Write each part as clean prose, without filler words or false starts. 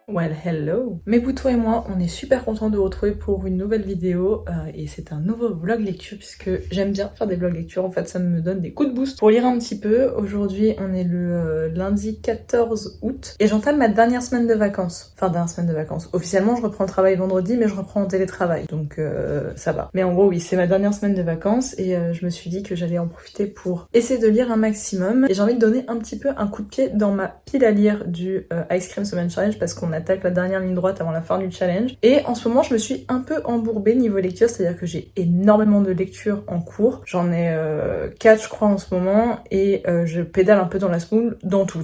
Well, hello! Mes boutons et moi, on est super contents de vous retrouver pour une nouvelle vidéo et c'est un nouveau vlog lecture puisque j'aime bien faire des vlogs lecture. En fait, ça me donne des coups de boost pour lire un petit peu. Aujourd'hui, on est le lundi 14 août et j'entame ma dernière semaine de vacances. Enfin, dernière semaine de vacances. Officiellement, je reprends le travail vendredi, mais je reprends en télétravail, donc ça va. Mais en gros, oui, c'est ma dernière semaine de vacances et je me suis dit que j'allais en profiter pour essayer de lire un maximum. Et j'ai envie de donner un petit peu un coup de pied dans ma pile à lire du Ice Cream Semaine Challenge parce qu'on attaque la dernière ligne droite avant la fin du challenge. Et en ce moment, je me suis un peu embourbée niveau lecture, c'est-à-dire que j'ai énormément de lectures en cours. J'en ai 4 je crois en ce moment et je pédale un peu dans la semoule, dans tout.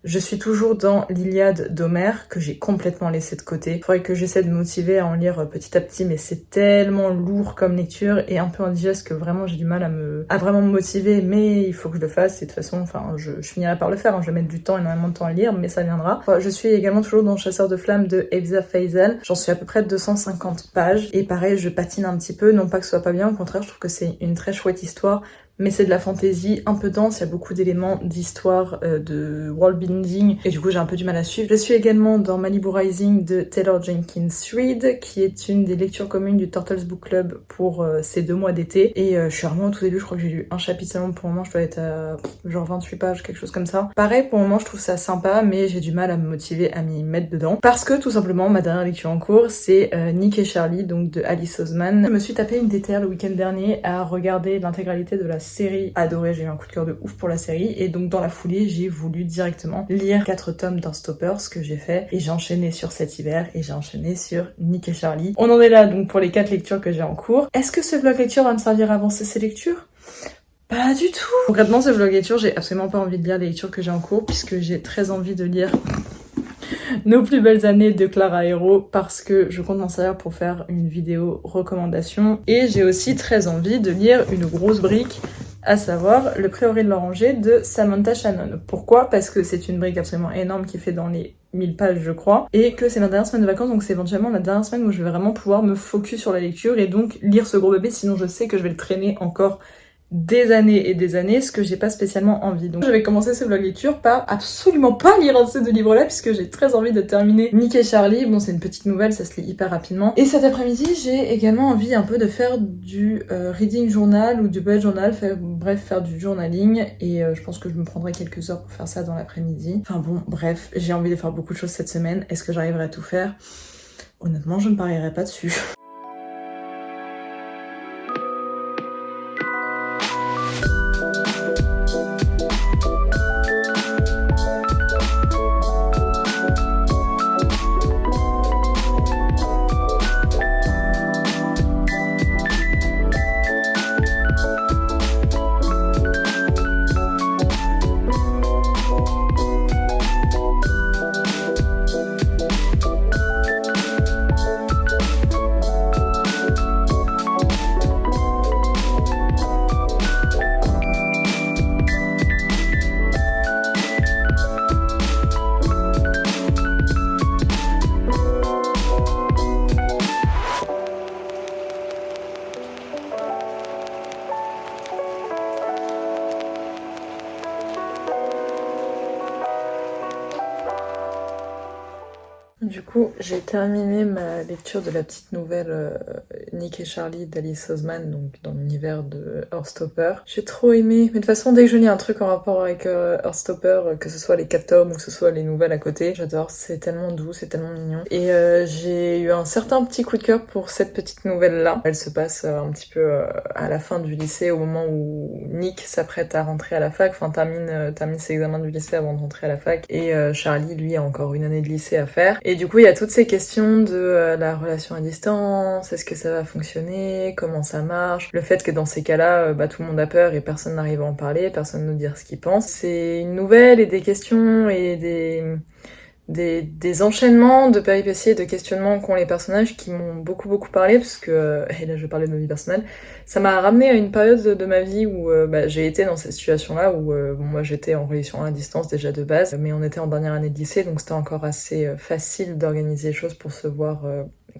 Je suis toujours dans l'Iliade d'Homère que j'ai complètement laissé de côté. Il faudrait que j'essaie de me motiver à en lire petit à petit, mais c'est tellement lourd comme lecture et un peu indigeste que vraiment j'ai du mal à vraiment me motiver, mais il faut que je le fasse et de toute façon, enfin, je finirai par le faire, hein. Je vais mettre du temps, énormément de temps à lire, mais ça viendra. Je suis également toujours dans Chasseur de flammes de Evza Faisal. J'en suis à peu près 250 pages et pareil, je patine un petit peu, non pas que ce soit pas bien, au contraire, je trouve que c'est une très chouette histoire. Mais c'est de la fantasy un peu dense, il y a beaucoup d'éléments d'histoire, de world building, et du coup j'ai un peu du mal à suivre. Je suis également dans Malibu Rising de Taylor Jenkins Reid, qui est une des lectures communes du Turtles Book Club pour ces 2 mois d'été. Et je suis vraiment au tout début, je crois que j'ai lu un chapitre seulement pour le moment, je dois être à genre 28 pages, quelque chose comme ça. Pareil, pour le moment je trouve ça sympa, mais j'ai du mal à me motiver à m'y mettre dedans. Parce que tout simplement, ma dernière lecture en cours, c'est Nick et Charlie, donc de Alice Oseman. Je me suis tapé une déterre le week-end dernier à regarder l'intégralité de la série adorée, j'ai eu un coup de cœur de ouf pour la série et donc dans la foulée j'ai voulu directement lire 4 tomes d'Heartstopper, ce que j'ai fait et j'ai enchaîné sur cet hiver et j'ai enchaîné sur Nick et Charlie. On en est là donc pour les 4 lectures que j'ai en cours. Est-ce que ce vlog lecture va me servir à avancer ces lectures? Pas du tout! Concrètement, ce vlog lecture, j'ai absolument pas envie de lire les lectures que j'ai en cours puisque j'ai très envie de lire Nos plus belles années de Clara Hero parce que je compte m'en servir pour faire une vidéo recommandation et j'ai aussi très envie de lire une grosse brique, à savoir Le Prieuré de l'Oranger de Samantha Shannon. Pourquoi? Parce que c'est une brique absolument énorme qui fait dans les 1000 pages je crois, et que c'est ma dernière semaine de vacances, donc c'est éventuellement la dernière semaine où je vais vraiment pouvoir me focus sur la lecture et donc lire ce gros bébé, sinon je sais que je vais le traîner encore des années et des années, ce que j'ai pas spécialement envie. Donc je vais commencer ce vlog lecture par absolument pas lire un de ces 2 livres-là, puisque j'ai très envie de terminer Nick et Charlie. Bon, c'est une petite nouvelle, ça se lit hyper rapidement. Et cet après-midi, j'ai également envie un peu de faire du reading journal ou du bullet journal, bref, faire du journaling. Et je pense que je me prendrai quelques heures pour faire ça dans l'après-midi. Enfin bon, bref, j'ai envie de faire beaucoup de choses cette semaine. Est-ce que j'arriverai à tout faire? Honnêtement, je ne parierai pas dessus. Du coup, j'ai terminé ma lecture de la petite nouvelle Nick et Charlie d'Alice Oseman, donc dans l'univers de Heartstopper. J'ai trop aimé, mais de toute façon, dès que je lis un truc en rapport avec Heartstopper, que ce soit les 4 tomes ou que ce soit les nouvelles à côté, j'adore, c'est tellement doux, c'est tellement mignon. Et j'ai eu un certain petit coup de cœur pour cette petite nouvelle-là. Elle se passe un petit peu à la fin du lycée, au moment où Nick s'apprête à rentrer à la fac, enfin termine ses examens du lycée avant de rentrer à la fac, et Charlie, lui, a encore une année de lycée à faire. Et du coup, il y a toutes ces questions de la relation à distance, est-ce que ça va fonctionner, comment ça marche, le fait que dans ces cas-là, tout le monde a peur et personne n'arrive à en parler, personne ne nous dire ce qu'il pense. C'est une nouvelle et des questions et des enchaînements de péripéties et de questionnements qu'ont les personnages qui m'ont beaucoup parlé parce que, et là je parlais de ma vie personnelle, ça m'a ramené à une période de ma vie où j'ai été dans cette situation-là où moi j'étais en relation à distance déjà de base, mais on était en dernière année de lycée donc c'était encore assez facile d'organiser les choses pour se voir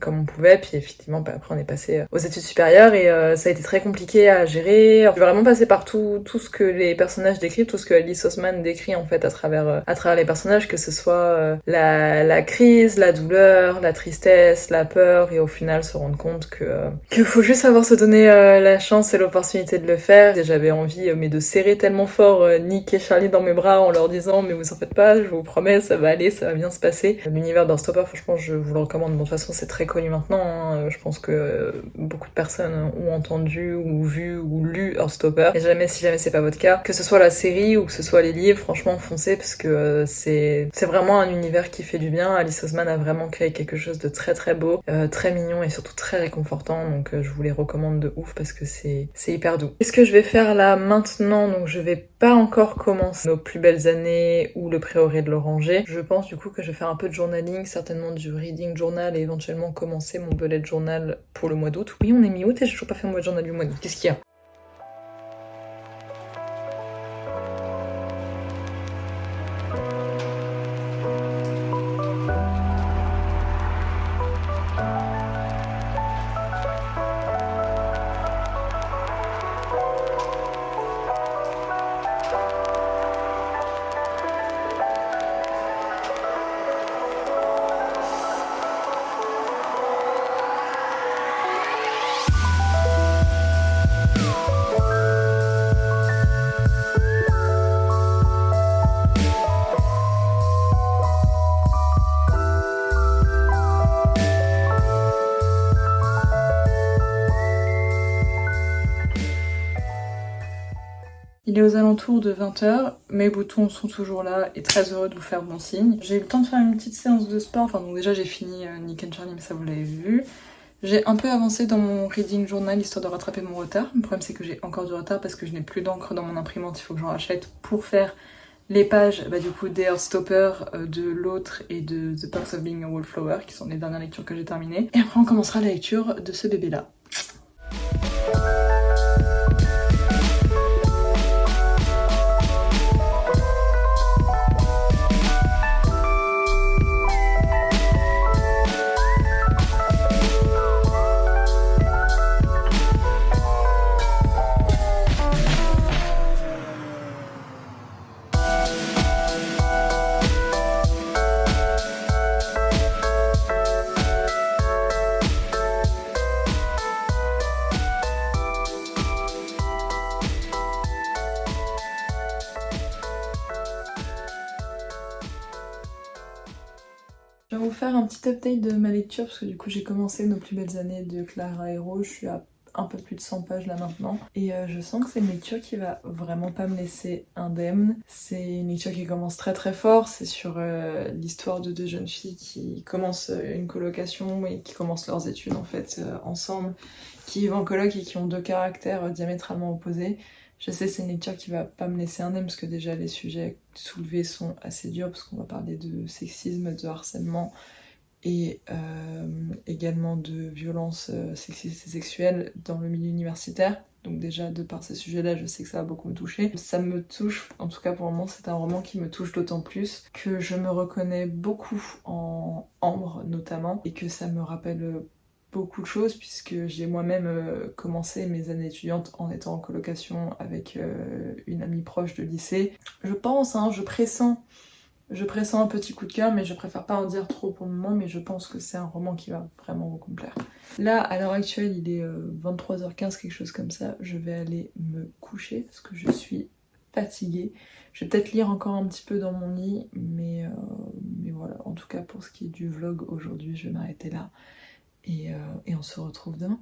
comme on pouvait. Puis effectivement, après on est passé aux études supérieures et ça a été très compliqué à gérer. Je suis vraiment passée par tout ce que les personnages décrivent, tout ce que Alice Oseman décrit en fait à travers les personnages, que ce soit la crise, la douleur, la tristesse, la peur, et au final se rendre compte que faut juste savoir se donner la chance et l'opportunité de le faire. Et j'avais envie mais de serrer tellement fort Nick et Charlie dans mes bras en leur disant mais vous en faites pas, je vous promets, ça va aller, ça va bien se passer. L'univers d'Heartstopper, franchement, je vous le recommande. Bon, de toute façon, c'est très connu maintenant, hein. Je pense que beaucoup de personnes ont entendu ou vu ou lu Heartstopper. Et si jamais c'est pas votre cas, que ce soit la série ou que ce soit les livres, franchement, foncez parce que c'est vraiment un univers qui fait du bien. Alice Oseman a vraiment créé quelque chose de très très beau, très mignon et surtout très réconfortant. Donc je vous les recommande de ouf parce que c'est hyper doux. Qu'est-ce que je vais faire là maintenant? Donc je vais pas encore commencer Nos plus belles années ou Le Prieuré de l'Oranger. Je pense du coup que je vais faire un peu de journaling, certainement du reading journal et éventuellement commencer mon bullet journal pour le mois d'août. Oui, on est mi-août et j'ai toujours pas fait mon bullet journal du mois d'août. Qu'est-ce qu'il y a? Il est aux alentours de 20h, mes boutons sont toujours là et très heureux de vous faire bon signe. J'ai eu le temps de faire une petite séance de sport, enfin donc déjà j'ai fini Nick and Charlie mais ça vous l'avez vu. J'ai un peu avancé dans mon reading journal histoire de rattraper mon retard. Le problème c'est que j'ai encore du retard parce que je n'ai plus d'encre dans mon imprimante, il faut que j'en rachète pour faire les pages du coup des Heartstopper, de l'autre et de The Perks of Being a Wallflower qui sont les dernières lectures que j'ai terminées. Et après on commencera la lecture de ce bébé là. Je vais vous faire un petit update de ma lecture parce que du coup j'ai commencé Nos plus belles années de Clara Hero, je suis à un peu plus de 100 pages là maintenant et je sens que c'est une lecture qui va vraiment pas me laisser indemne. C'est une lecture qui commence très très fort, c'est sur l'histoire de deux jeunes filles qui commencent une colocation et qui commencent leurs études en fait ensemble, qui vivent en coloc et qui ont deux caractères diamétralement opposés. Je sais c'est une lecture qui va pas me laisser indemne parce que déjà les sujets soulevés sont assez durs parce qu'on va parler de sexisme, de harcèlement et également de violences sexistes et sexuelles dans le milieu universitaire. Donc déjà de par ces sujets-là, je sais que ça va beaucoup me toucher. Ça me touche, en tout cas pour le moment, c'est un roman qui me touche d'autant plus que je me reconnais beaucoup en Ambre notamment et que ça me rappelle beaucoup de choses puisque j'ai moi-même commencé mes années étudiantes en étant en colocation avec une amie proche de lycée. Je pense, je pressens un petit coup de cœur mais je préfère pas en dire trop pour le moment, mais je pense que c'est un roman qui va vraiment beaucoup me plaire. Là à l'heure actuelle il est 23h15, quelque chose comme ça, je vais aller me coucher parce que je suis fatiguée. Je vais peut-être lire encore un petit peu dans mon lit mais voilà, en tout cas pour ce qui est du vlog aujourd'hui je vais m'arrêter là. Et on se retrouve demain.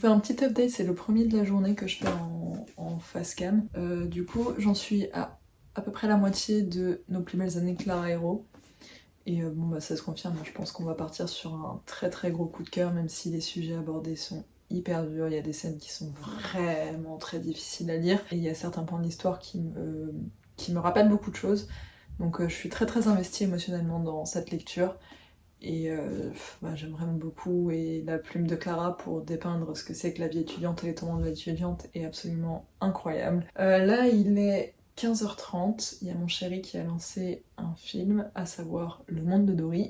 fais un petit update, c'est le premier de la journée que je fais en face cam. Du coup, j'en suis à peu près la moitié de Nos plus belles années Clara Hero. Et bon bah ça se confirme, je pense qu'on va partir sur un très très gros coup de cœur, même si les sujets abordés sont hyper durs, il y a des scènes qui sont vraiment très difficiles à lire, et il y a certains points de l'histoire qui me rappellent beaucoup de choses. Donc je suis très très investie émotionnellement dans cette lecture. Et bah, j'aime vraiment beaucoup, et la plume de Clara pour dépeindre ce que c'est que la vie étudiante et les tourments de la vie étudiante est absolument incroyable. Là il est 15h30, il y a mon chéri qui a lancé un film, à savoir Le Monde de Dory.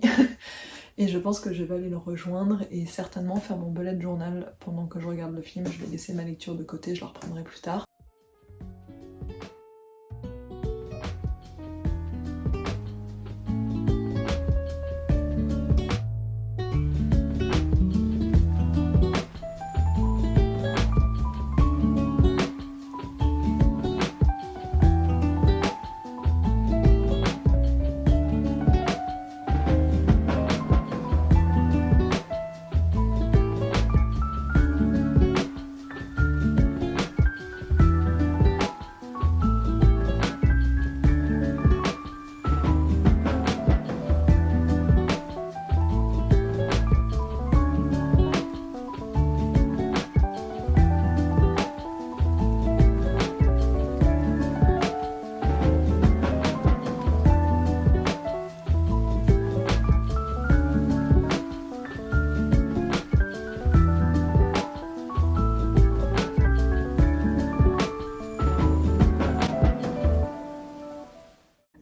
Et je pense que je vais aller le rejoindre et certainement faire mon bullet journal pendant que je regarde le film. Je vais laisser ma lecture de côté, je la reprendrai plus tard.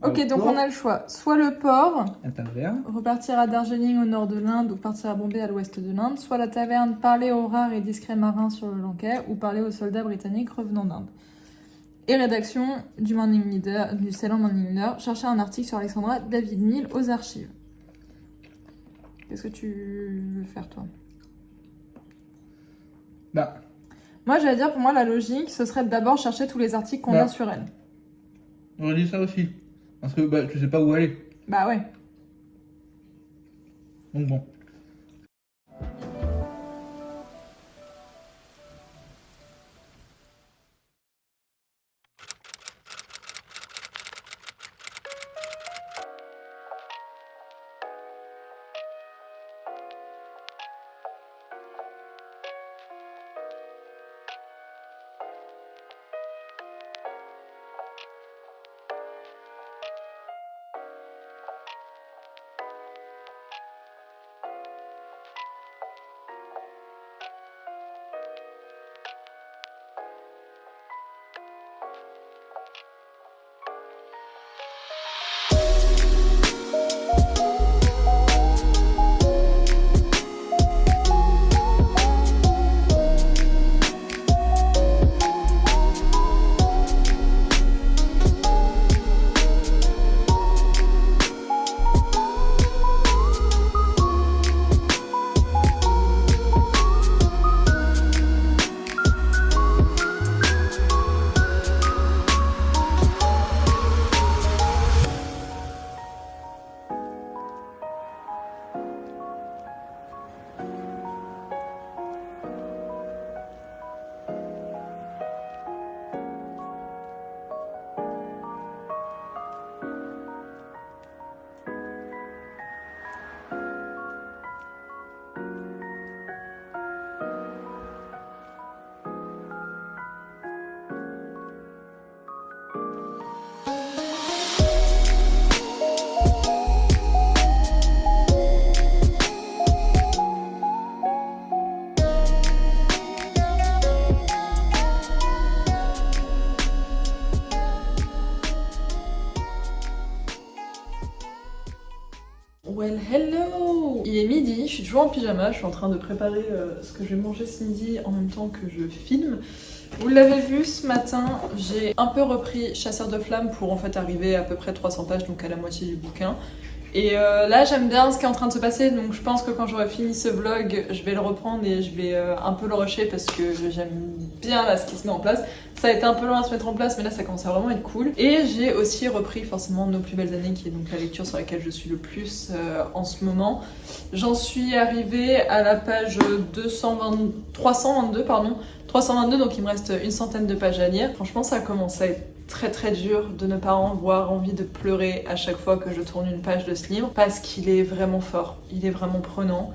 Ok, donc on a le choix. Soit le port, repartir à Darjeeling au nord de l'Inde ou partir à Bombay à l'ouest de l'Inde. Soit la taverne, parler aux rares et discrets marins sur le Lankai ou parler aux soldats britanniques revenant d'Inde. Et rédaction du Morning Leader, du Salon Morning Leader, chercher un article sur Alexandra David-Néel aux archives. Qu'est-ce que tu veux faire toi? Bah. Moi j'allais dire, pour moi la logique ce serait d'abord chercher tous les articles qu'on a sur elle. J'aurais dit ça aussi. Parce que bah, tu sais pas où aller. Bah ouais. Donc bon. Well hello! Il est midi, je suis toujours en pyjama, je suis en train de préparer ce que je vais manger ce midi en même temps que je filme. Vous l'avez vu ce matin, j'ai un peu repris Chasseur de flammes pour en fait arriver à peu près 300 pages, donc à la moitié du bouquin. Et là j'aime bien ce qui est en train de se passer, donc je pense que quand j'aurai fini ce vlog, je vais le reprendre et je vais un peu le rusher parce que j'aime bien là ce qui se met en place. Ça a été un peu long à se mettre en place, mais là ça commence à vraiment être cool. Et j'ai aussi repris forcément Nos plus belles années, qui est donc la lecture sur laquelle je suis le plus en ce moment. J'en suis arrivée à la page 322, pardon. 322, donc il me reste une centaine de pages à lire. Franchement ça commence à être très dur de ne pas avoir envie de pleurer à chaque fois que je tourne une page de ce livre, parce qu'il est vraiment fort, il est vraiment prenant,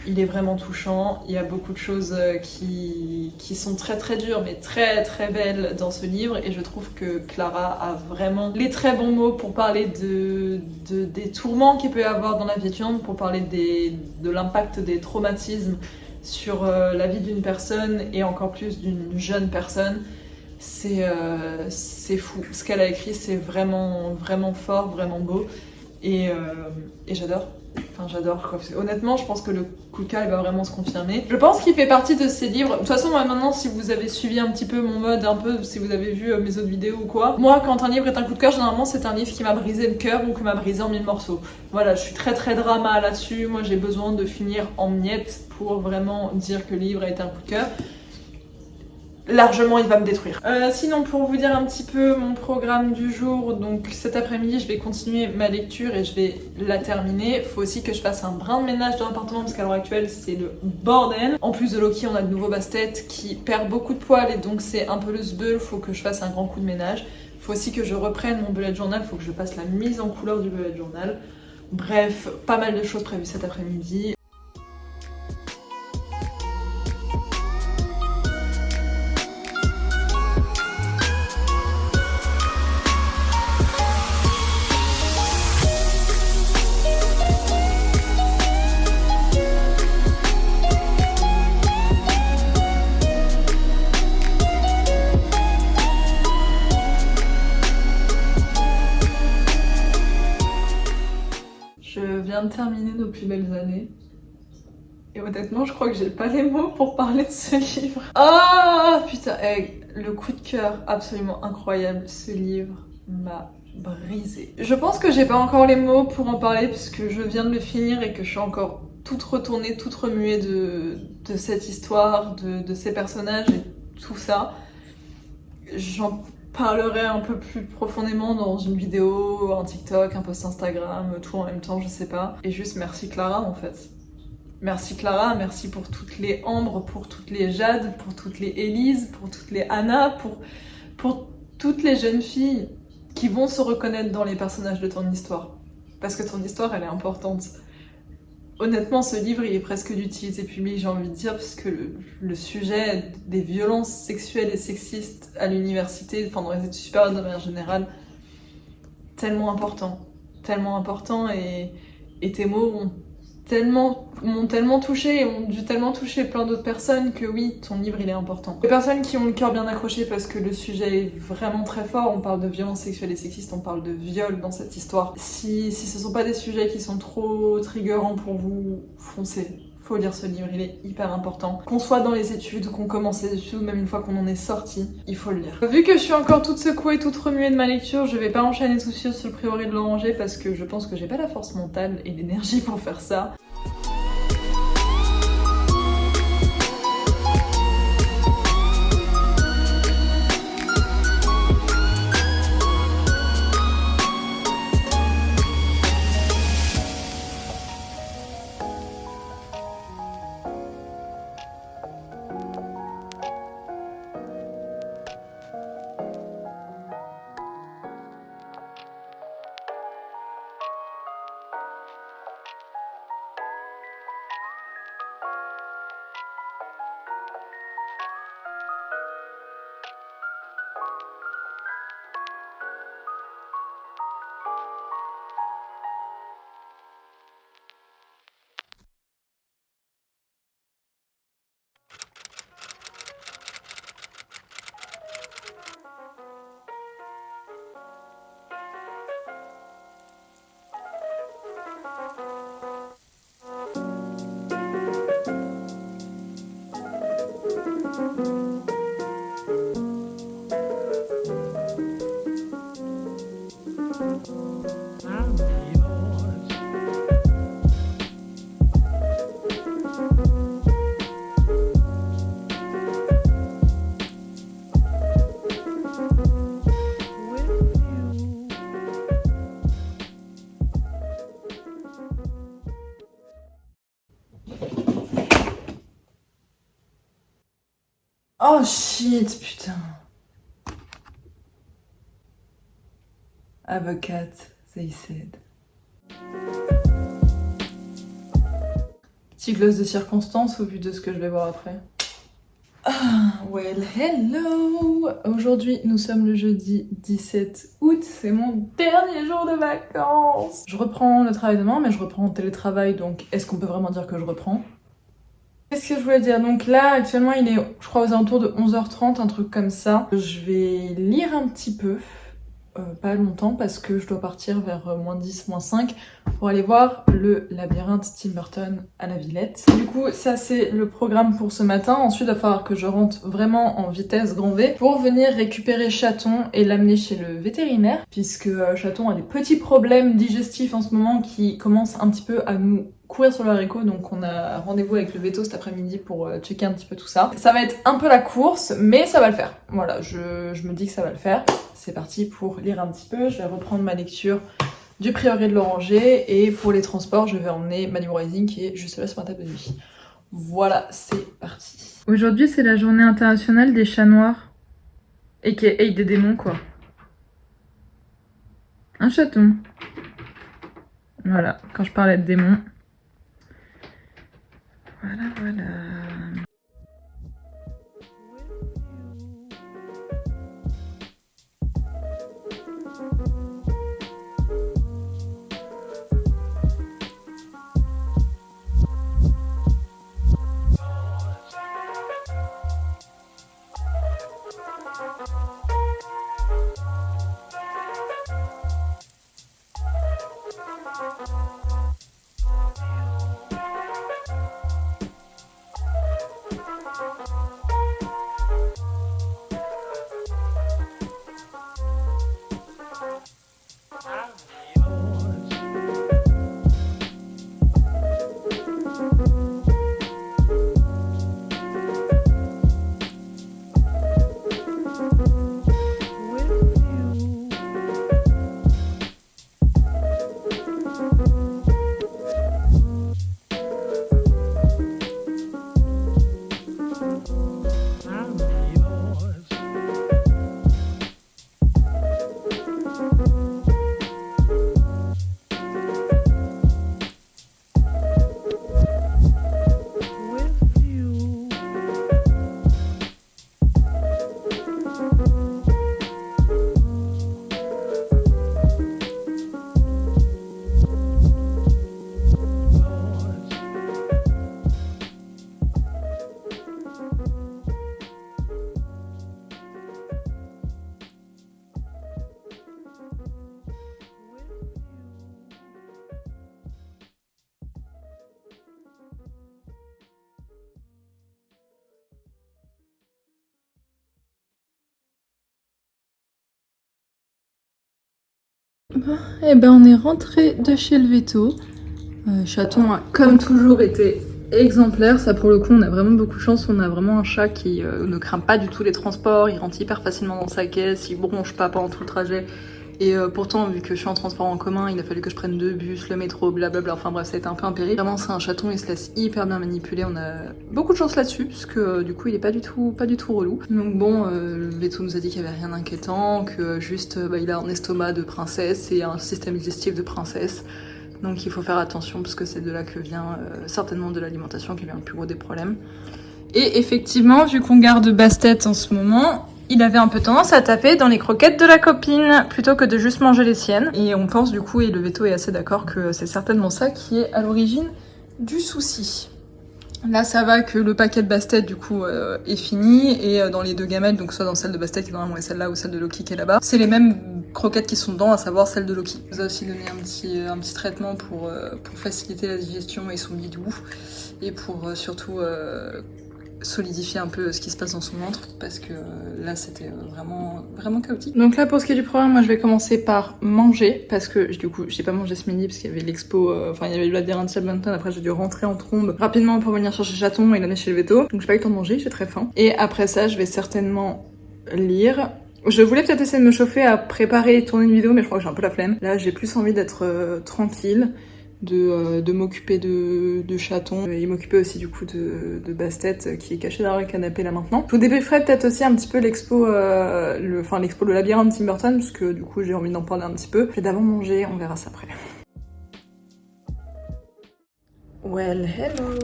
il est vraiment touchant, il y a beaucoup de choses qui sont très dures mais très belles dans ce livre, et je trouve que Clara a vraiment les très bons mots pour parler des tourments qu'il peut y avoir dans la vie étudiante, pour parler de l'impact des traumatismes sur la vie d'une personne, et encore plus d'une jeune personne. C'est fou. Ce qu'elle a écrit, c'est vraiment fort, vraiment beau. Et j'adore. Enfin, j'adore. Honnêtement, je pense que le coup de cœur, il va vraiment se confirmer. Je pense qu'il fait partie de ces livres. De toute façon, moi, maintenant, si vous avez suivi un petit peu mon mode, un peu, si vous avez vu mes autres vidéos ou quoi, moi, quand un livre est un coup de cœur, généralement, c'est un livre qui m'a brisé le cœur ou qui m'a brisé en mille morceaux. Voilà, je suis très drama là-dessus. Moi, j'ai besoin de finir en miettes pour vraiment dire que le livre a été un coup de cœur. Largement il va me détruire. Sinon, pour vous dire un petit peu mon programme du jour, donc cet après-midi je vais continuer ma lecture et je vais la terminer. Faut aussi que je fasse un brin de ménage dans l'appartement parce qu'à l'heure actuelle c'est le bordel. En plus de Loki, on a de nouveaux basses-têtes qui perdent beaucoup de poils et donc c'est un peu le sbeul, faut que je fasse un grand coup de ménage. Faut aussi que je reprenne mon bullet journal, faut que je fasse la mise en couleur du bullet journal. Bref, pas mal de choses prévues cet après-midi. Je viens de terminer Nos plus belles années. Et honnêtement, je crois que j'ai pas les mots pour parler de ce livre. Ah putain, le coup de cœur absolument incroyable. Ce livre m'a brisé. Je pense que j'ai pas encore les mots pour en parler puisque je viens de le finir et que je suis encore toute retournée, toute remuée de cette histoire, de ces personnages et tout ça. J'en parlerai un peu plus profondément dans une vidéo, un TikTok, un post Instagram, tout en même temps, je sais pas. Et juste merci Clara en fait. Merci Clara, merci pour toutes les Ambre, pour toutes les Jade, pour toutes les Élise, pour toutes les Anna, pour toutes les jeunes filles qui vont se reconnaître dans les personnages de ton histoire. Parce que ton histoire, elle est importante. Honnêtement, ce livre, il est presque d'utilité publique, j'ai envie de dire, parce que le sujet des violences sexuelles et sexistes à l'université, enfin dans les études supérieures de manière générale, tellement important, et tes mots m'ont tellement touché et ont dû tellement toucher plein d'autres personnes que oui, ton livre il est important. Les personnes qui ont le cœur bien accroché parce que le sujet est vraiment très fort, on parle de violences sexuelles et sexistes, on parle de viol dans cette histoire. Si ce sont pas des sujets qui sont trop triggerants pour vous, foncez. Faut lire ce livre, il est hyper important. Qu'on soit dans les études, qu'on commence les études, même une fois qu'on en est sorti, il faut le lire. Vu que je suis encore toute secouée, toute remuée de ma lecture, je vais pas enchaîner tout de suite sur le priori de l'oranger parce que je pense que j'ai pas la force mentale et l'énergie pour faire ça. Oh shit, putain. Avocat, they said. Petit gloss de circonstance au vu de ce que je vais voir après. Ah, well, hello! Aujourd'hui, nous sommes le jeudi 17 août, c'est mon dernier jour de vacances! Je reprends le travail demain, mais je reprends en télétravail, donc est-ce qu'on peut vraiment dire que je reprends? Qu'est-ce que je voulais dire? Donc là, actuellement, il est, je crois, aux alentours de 11h30, un truc comme ça. Je vais lire un petit peu, pas longtemps, parce que je dois partir vers moins 10, moins 5 pour aller voir le labyrinthe Tim Burton à la Villette. Du coup, ça c'est le programme pour ce matin. Ensuite, il va falloir que je rentre vraiment en vitesse grand V pour venir récupérer Chaton et l'amener chez le vétérinaire, puisque Chaton a des petits problèmes digestifs en ce moment qui commencent un petit peu à nous courir sur le haricot, donc on a rendez-vous avec le veto cet après-midi pour checker un petit peu tout ça. Ça va être un peu la course, mais ça va le faire. Voilà, je me dis que ça va le faire. C'est parti pour lire un petit peu. Je vais reprendre ma lecture du Prieuré de l'Oranger, et pour les transports, je vais emmener Manu Rising qui est juste là sur ma table de nuit. Voilà, c'est parti. Aujourd'hui, c'est la journée internationale des chats noirs, et qui est des démons, quoi. Un chaton. Voilà, quand je parlais de démons. Voilà, voilà. Et ben on est rentré de chez le veto. Chaton a comme toujours été exemplaire, ça pour le coup on a vraiment beaucoup de chance, on a vraiment un chat qui ne craint pas du tout les transports, il rentre hyper facilement dans sa caisse, il bronche pas pendant tout le trajet. Et pourtant, vu que je suis en transport en commun, il a fallu que je prenne 2 bus, le métro, blablabla, enfin bref, ça a été un peu un péril. Vraiment, c'est un chaton, il se laisse hyper bien manipuler, on a beaucoup de chance là-dessus, parce que du coup, il est pas du tout relou. Donc bon, le veto nous a dit qu'il y avait rien d'inquiétant, que juste, il a un estomac de princesse et un système digestif de princesse. Donc il faut faire attention, parce que c'est de là que vient certainement de l'alimentation qui vient le plus gros des problèmes. Et effectivement, vu qu'on garde Bastet en ce moment, il avait un peu tendance à taper dans les croquettes de la copine plutôt que de juste manger les siennes. Et on pense du coup, et le veto est assez d'accord, que c'est certainement ça qui est à l'origine du souci. Là ça va que le paquet de Bastet du coup est fini, et dans les 2 gamelles, donc soit dans celle de Bastet qui normalement est celle-là ou celle de Loki qui est là-bas, c'est les mêmes croquettes qui sont dedans, à savoir celle de Loki. On nous a aussi donné un petit traitement pour faciliter la digestion et son bidou, et pour surtout solidifier un peu ce qui se passe dans son ventre, parce que là c'était vraiment chaotique. Donc là pour ce qui est du programme, moi je vais commencer par manger, parce que du coup j'ai pas mangé ce midi parce qu'il y avait l'expo, enfin il y avait le labyrinthe Tim Burton, après j'ai dû rentrer en trombe rapidement pour venir chercher Chaton et l'amener chez le veto, donc j'ai pas eu le temps de manger, j'ai très faim. Et après ça je vais certainement lire. Je voulais peut-être essayer de me chauffer à préparer et tourner une vidéo, mais je crois que j'ai un peu la flemme. Là j'ai plus envie d'être tranquille, de m'occuper de chaton. Il m'occupait aussi du coup de Bastet qui est caché derrière le canapé là maintenant. Je vous débrieferai peut-être aussi un petit peu l'expo, l'expo Le Labyrinthe Tim Burton, parce que du coup j'ai envie d'en parler un petit peu. Je vais d'abord manger, on verra ça après. Well, hello.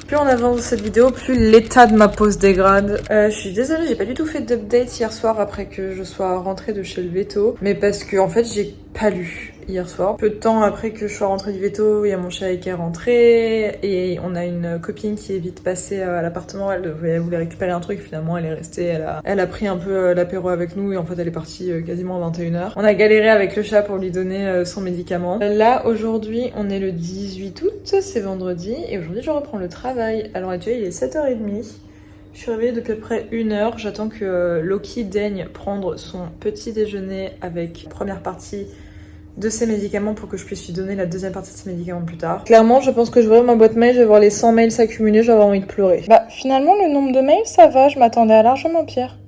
Plus on avance dans cette vidéo, plus l'état de ma peau se dégrade. Je suis désolée, j'ai pas du tout fait d'update hier soir après que je sois rentrée de chez le veto. Mais parce que en fait j'ai pas lu hier soir. Peu de temps après que je sois rentrée du veto, il y a mon chéri qui est rentré et on a une copine qui est vite passée à l'appartement. Elle voulait récupérer un truc, finalement elle est restée, elle a pris un peu l'apéro avec nous et en fait elle est partie quasiment à 21h. On a galéré avec le chat pour lui donner son médicament. Là aujourd'hui on est le 18 août, c'est vendredi et aujourd'hui je reprends le travail. À l'heure actuelle il est 7h30. Je suis réveillée depuis à peu près 1h. J'attends que Loki daigne prendre son petit déjeuner avec la première partie de ses médicaments pour que je puisse lui donner la deuxième partie de ses médicaments plus tard. Clairement, je pense que je vais ouvrir ma boîte mail, je vais voir les 100 mails s'accumuler, je vais avoir envie de pleurer. Bah, finalement, le nombre de mails, ça va, je m'attendais à largement pire.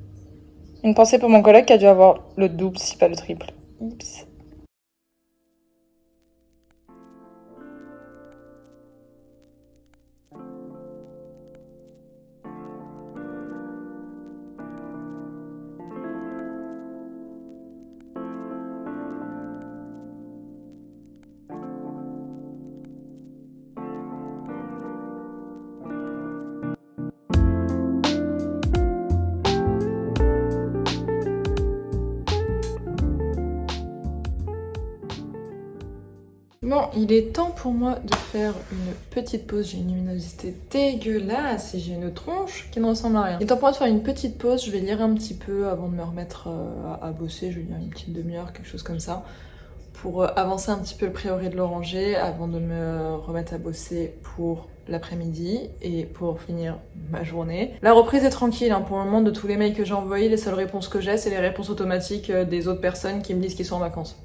Une pensée pour mon collègue qui a dû avoir le double, si pas le triple. Oups. Bon, il est temps pour moi de faire une petite pause. J'ai une luminosité dégueulasse et j'ai une tronche qui ne ressemble à rien. Il est temps pour moi de faire une petite pause. Je vais lire un petit peu avant de me remettre à bosser. Je vais lire une petite demi-heure, quelque chose comme ça, pour avancer un petit peu le prieuré de l'Oranger avant de me remettre à bosser pour l'après-midi et pour finir ma journée. La reprise est tranquille, hein. Pour le moment, de tous les mails que j'ai envoyés, les seules réponses que j'ai, c'est les réponses automatiques des autres personnes qui me disent qu'ils sont en vacances.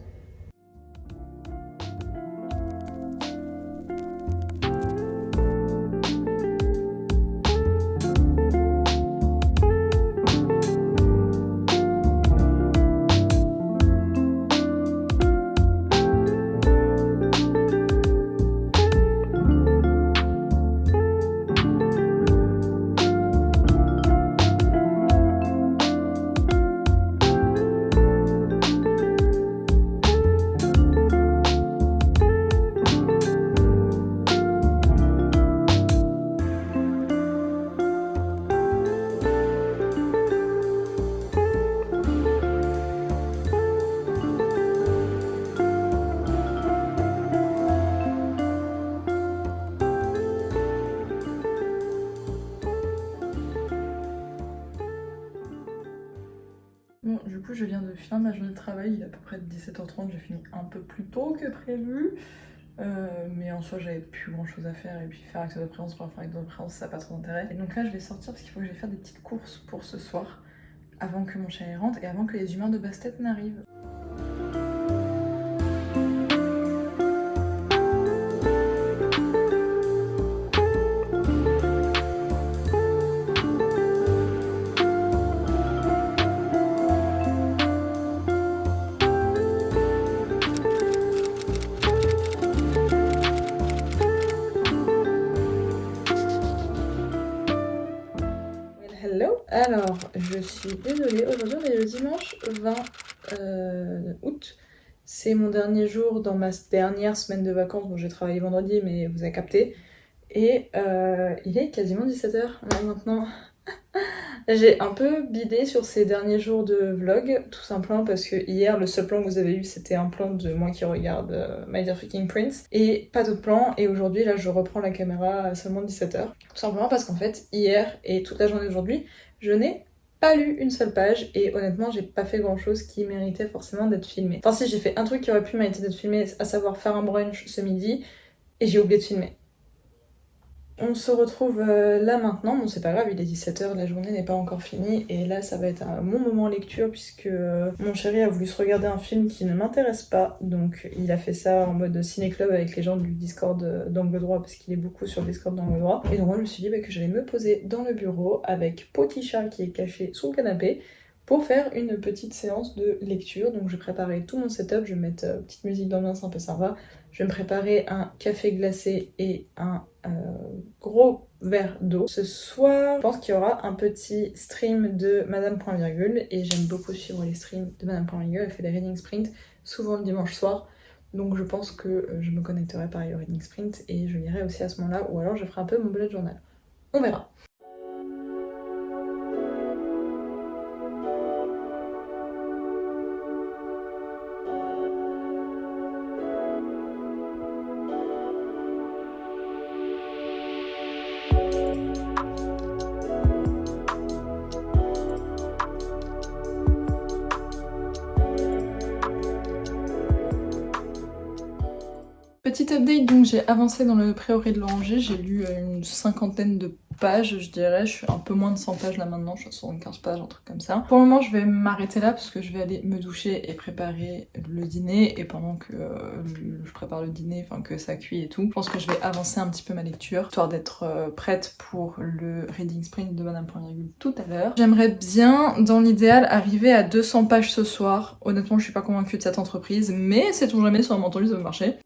Bon, du coup, je viens de finir ma journée de travail, il est à peu près 17h30, j'ai fini un peu plus tôt que prévu. Mais en soi, j'avais plus grand chose à faire et puis faire acte de présence pour faire acte de présence, ça n'a pas trop d'intérêt. Et donc là, je vais sortir parce qu'il faut que j'aille faire des petites courses pour ce soir avant que mon chéri rentre et avant que les humains de Bastet n'arrivent. Alors, je suis désolée, aujourd'hui on est le dimanche 20 août. C'est mon dernier jour dans ma dernière semaine de vacances. Bon, j'ai travaillé vendredi, mais vous avez capté. Et il est quasiment 17h là maintenant. J'ai un peu bidé sur ces derniers jours de vlog, tout simplement parce que hier, le seul plan que vous avez eu, c'était un plan de moi qui regarde My Dear Fucking Prince, et pas d'autre plan, et aujourd'hui, là, je reprends la caméra à seulement 17h. Tout simplement parce qu'en fait, hier et toute la journée d'aujourd'hui, je n'ai pas lu une seule page, et honnêtement, j'ai pas fait grand chose qui méritait forcément d'être filmé. Enfin si, j'ai fait un truc qui aurait pu mériter d'être filmé, à savoir faire un brunch ce midi, et j'ai oublié de filmer. On se retrouve là maintenant, bon c'est pas grave, il est 17h, la journée n'est pas encore finie et là ça va être un bon moment lecture puisque mon chéri a voulu se regarder un film qui ne m'intéresse pas, donc il a fait ça en mode ciné-club avec les gens du Discord d'Angle Droit parce qu'il est beaucoup sur le Discord d'Angle Droit, et donc moi je me suis dit que j'allais me poser dans le bureau avec Poticha qui est caché sous le canapé pour faire une petite séance de lecture. Donc je vais préparer tout mon setup, je vais mettre petite musique d'ambiance un peu sympa. Je vais me préparer un café glacé et un gros verre d'eau. Ce soir, je pense qu'il y aura un petit stream de Madame Point Virgule et j'aime beaucoup suivre les streams de Madame Point Virgule. Elle fait des reading sprint souvent le dimanche soir. Donc je pense que je me connecterai pareil au reading sprint et je lirai aussi à ce moment-là ou alors je ferai un peu mon bullet journal. On verra. Petit update, donc j'ai avancé dans le Prieuré de l'Oranger, j'ai lu une 50aine de pages, je dirais, je suis un peu moins de 100 pages là maintenant, je suis à 75 pages, un truc comme ça. Pour le moment je vais m'arrêter là parce que je vais aller me doucher et préparer le dîner, et pendant que je prépare le dîner, enfin que ça cuit et tout, je pense que je vais avancer un petit peu ma lecture, histoire d'être prête pour le reading sprint de Madame Point Virgule tout à l'heure. J'aimerais bien, dans l'idéal, arriver à 200 pages ce soir. Honnêtement je suis pas convaincue de cette entreprise, mais sait-on jamais, sur un malentendu ça peut marcher.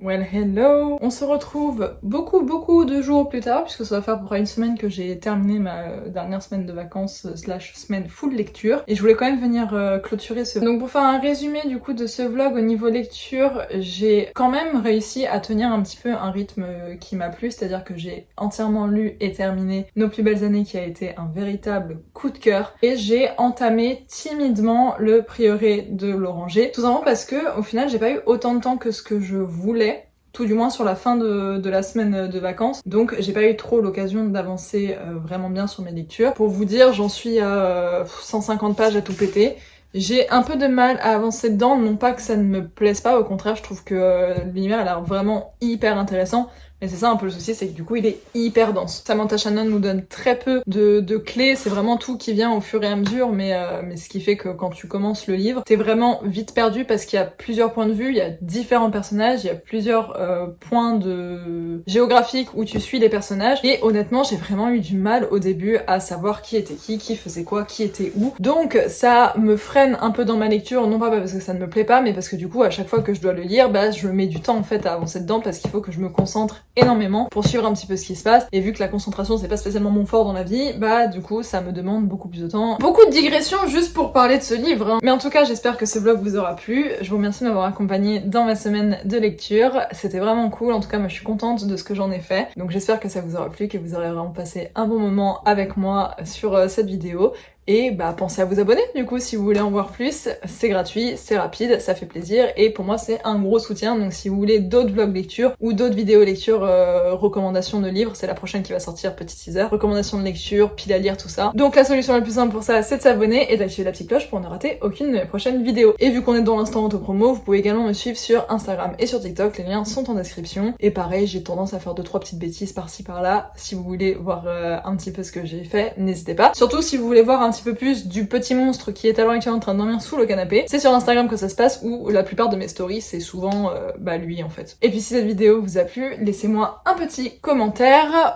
Well hello! On se retrouve beaucoup de jours plus tard, puisque ça va faire pour une semaine que j'ai terminé ma dernière semaine de vacances / semaine full lecture, et je voulais quand même venir clôturer ce... Donc pour faire un résumé du coup de ce vlog au niveau lecture, j'ai quand même réussi à tenir un petit peu un rythme qui m'a plu, c'est-à-dire que j'ai entièrement lu et terminé Nos plus belles années, qui a été un véritable coup de cœur, et j'ai entamé timidement le Prieuré de l'Oranger, tout simplement parce que au final j'ai pas eu autant de temps que ce que je voulais, tout du moins sur la fin de la semaine de vacances, donc j'ai pas eu trop l'occasion d'avancer vraiment bien sur mes lectures. Pour vous dire, j'en suis à 150 pages à tout péter. J'ai un peu de mal à avancer dedans, non pas que ça ne me plaise pas, au contraire je trouve que l'univers a l'air vraiment hyper intéressant, mais c'est ça un peu le souci, c'est que du coup il est hyper dense. Samantha Shannon nous donne très peu de clés, c'est vraiment tout qui vient au fur et à mesure, mais ce qui fait que quand tu commences le livre, t'es vraiment vite perdu parce qu'il y a plusieurs points de vue, il y a différents personnages, il y a plusieurs points de géographiques où tu suis les personnages, et honnêtement j'ai vraiment eu du mal au début à savoir qui était qui faisait quoi, qui était où, donc ça me freine un peu dans ma lecture, non pas parce que ça ne me plaît pas, mais parce que du coup à chaque fois que je dois le lire, bah je mets du temps en fait à avancer dedans, parce qu'il faut que je me concentre énormément pour suivre un petit peu ce qui se passe, et vu que la concentration c'est pas spécialement mon fort dans la vie, bah du coup ça me demande beaucoup plus de temps. Beaucoup de digressions juste pour parler de ce livre, hein. Mais en tout cas j'espère que ce vlog vous aura plu, je vous remercie de m'avoir accompagné dans ma semaine de lecture, c'était vraiment cool, en tout cas moi je suis contente de ce que j'en ai fait, donc j'espère que ça vous aura plu, que vous aurez vraiment passé un bon moment avec moi sur cette vidéo. Et bah pensez à vous abonner du coup si vous voulez en voir plus, c'est gratuit, c'est rapide, ça fait plaisir, et pour moi c'est un gros soutien, donc si vous voulez d'autres vlogs lecture ou d'autres vidéos lecture, recommandations de livres, c'est la prochaine qui va sortir, petit teaser, recommandations de lecture, pile à lire, tout ça. Donc la solution la plus simple pour ça c'est de s'abonner et d'activer la petite cloche pour ne rater aucune de mes prochaines vidéos. Et vu qu'on est dans l'instant auto-promo, vous pouvez également me suivre sur Instagram et sur TikTok, les liens sont en description. Et pareil, j'ai tendance à faire 2-3 petites bêtises par-ci par-là, si vous voulez voir un petit peu ce que j'ai fait, n'hésitez pas. Surtout si vous voulez voir un petit petit peu plus du petit monstre qui est à l'heure actuelle en train de dormir sous le canapé, c'est sur Instagram que ça se passe, où la plupart de mes stories c'est souvent lui en fait. Et puis si cette vidéo vous a plu, laissez-moi un petit commentaire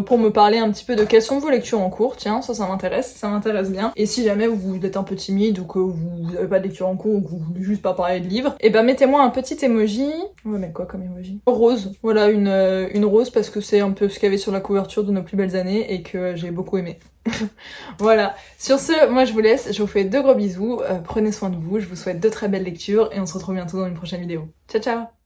pour me parler un petit peu de quelles sont vos lectures en cours. Tiens, ça m'intéresse bien. Et si jamais vous êtes un peu timide ou que vous n'avez pas de lecture en cours ou que vous voulez juste pas parler de livres, et mettez-moi un petit emoji. On va mettre quoi comme emoji? Rose. Voilà, une rose parce que c'est un peu ce qu'il y avait sur la couverture de Nos plus belles années et que j'ai beaucoup aimé. Voilà. Sur ce, moi je vous laisse, je vous fais de gros bisous, prenez soin de vous, je vous souhaite de très belles lectures et on se retrouve bientôt dans une prochaine vidéo. Ciao ciao!